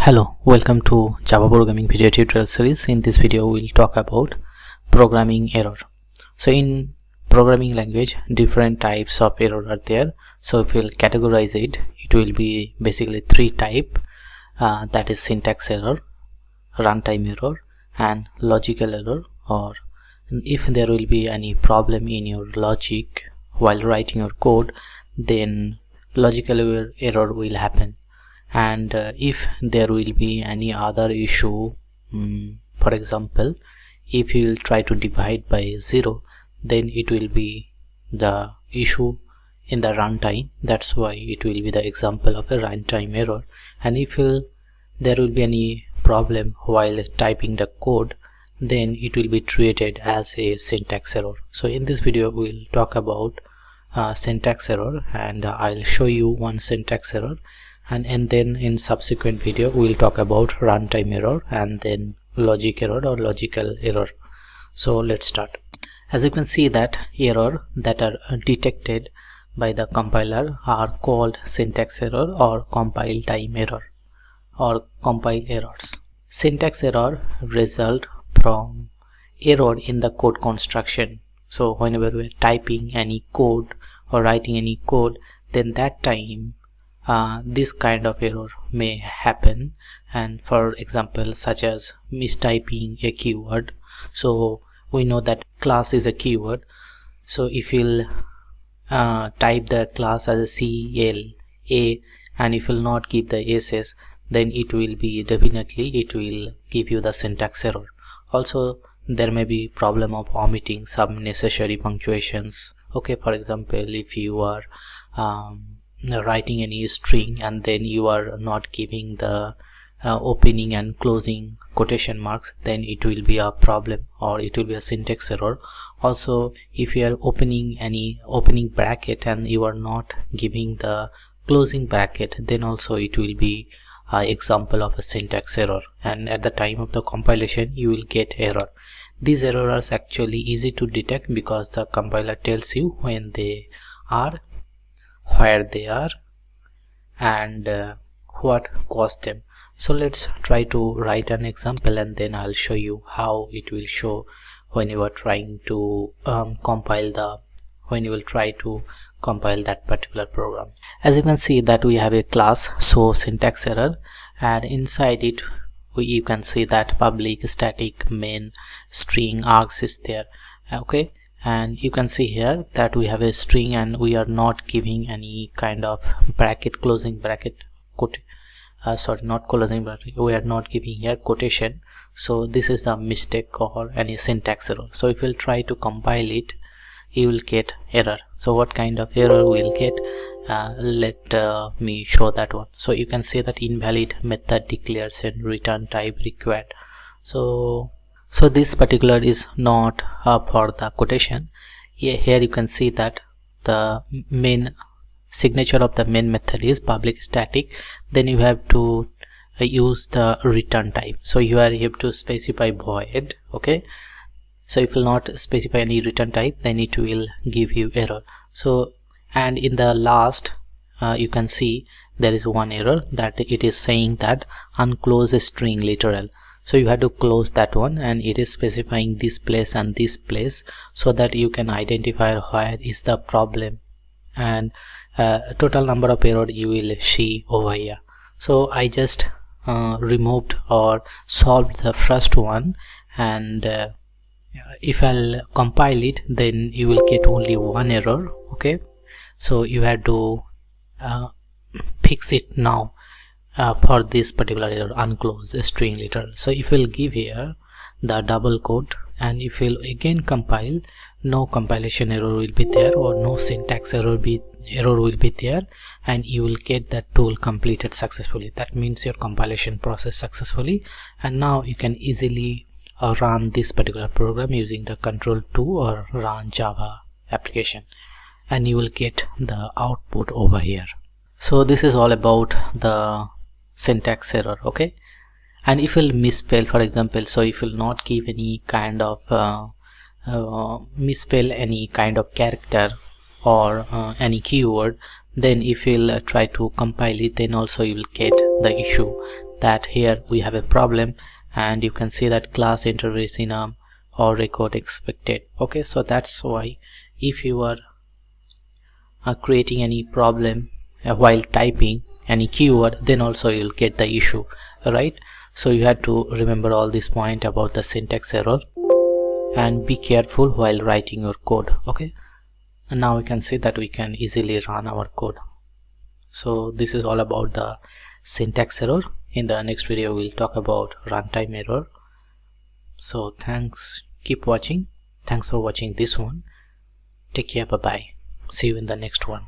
Hello, welcome to Java programming video tutorial series. In this video we'll talk about programming error. So in programming language, different types of error are there. So if we'll categorize it, it will be basically three type, that is syntax error, runtime error and logical error. Or if there will be any problem in your logic while writing your code, then logical error will happen. And if there will be any other issue, for example, if you will try to divide by 0, then it will be the issue in the runtime. That's why it will be the example of a runtime error. And if there will be any problem while typing the code, then it will be treated as a syntax error. So in this video we'll talk about syntax error, and I'll show you one syntax error, and then in subsequent video we'll talk about runtime error and then logic error or logical error. So let's start. As you can see, that error that are detected by the compiler are called syntax error or compile time error or compile errors. Syntax error result from error in the code construction. So whenever we're typing any code or writing any code, then that time this kind of error may happen. And for example, such as mistyping a keyword. So we know that class is a keyword. So if you'll type the class as a CLA and if you'll not keep the SS, then it will be definitely it will give you the syntax error. Also there may be problem of omitting some necessary punctuations. Okay, for example, if you are writing any string and then you are not giving the opening and closing quotation marks, then it will be a problem or it will be a syntax error. Also if you are opening any opening bracket and you are not giving the closing bracket, then also it will be an example of a syntax error, and at the time of the compilation you will get error. These errors are actually easy to detect because the compiler tells you when they are, where they are, and what caused them. So let's try to write an example and then I'll show you how it will show when you are trying to when you will try to compile that particular program. As you can see that we have a class so syntax error, and inside it you can see that public static main string args is there. Okay, and you can see here that we have a string and we are not giving any kind of bracket, closing bracket, not closing bracket, we are not giving here quotation. So this is the mistake or any syntax error. So if you'll try to compile it, you will get error. So what kind of error we'll get, let me show that one. So you can see that invalid method declares and return type required. So this particular is not for the quotation. Here you can see that the main signature of the main method is public static. Then you have to use the return type. So you have to specify void. Okay, so if you will not specify any return type, then it will give you error. So and in the last you can see there is one error that it is saying that unclose string literal. So you have to close that one, and it is specifying this place and this place so that you can identify where is the problem, and total number of error you will see over here. So I just removed or solved the first one, and if I'll compile it, then you will get only one error. Okay, so you have to fix it now for this particular error, unclose string literal. So if we'll give here the double quote, and if we'll again compile, no compilation error will be there or no syntax error will be there, and you will get that tool completed successfully. That means your compilation process successfully, and now you can easily run this particular program using the Ctrl+2 or run Java application, and you will get the output over here. So this is all about the syntax error. Okay, and if you'll misspell, for example, so if you'll not give any kind of misspell any kind of character or any keyword, then if you'll try to compile it, then also you will get the issue that here we have a problem, and you can see that class interface in or record expected. Okay, so that's why if you are creating any problem while typing any keyword, then also you'll get the issue, right? So you have to remember all this point about the syntax error and be careful while writing your code. Okay, and now we can see that we can easily run our code. So this is all about the syntax error. In the next video we'll talk about runtime error. So thanks, keep watching. Thanks for watching this one. Take care, bye bye. See you in the next one.